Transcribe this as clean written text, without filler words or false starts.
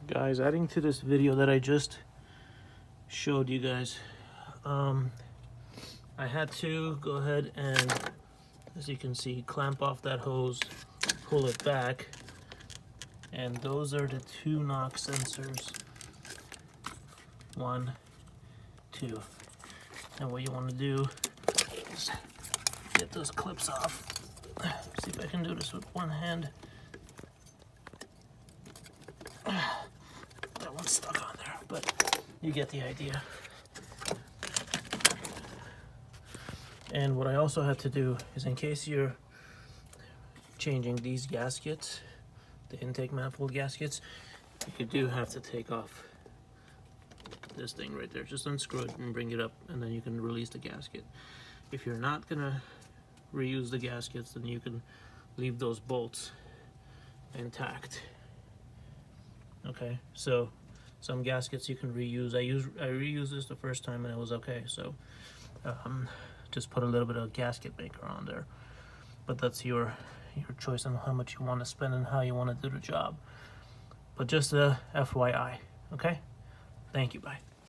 Guys, adding to this video that I just showed you guys, I had to go ahead and, as you can see, clamp off that hose, pull it back, and those are the two knock sensors. 1, 2. And what you want to do is get those clips off. See if I can do this with one hand. That one's stuck on there, but you get the idea. And what I also had to do is, in case you're changing these gaskets, the intake manifold gaskets, you do have to take off this thing right there. Just unscrew it and bring it up, and then you can release the gasket. If you're not gonna reuse the gaskets, then you can leave those bolts intact. Okay, so some gaskets you can reuse. I reused this the first time and it was okay, so just put a little bit of gasket maker on there. But that's your choice on how much you want to spend and how you want to do the job. But just a FYI, okay? Thank you, bye.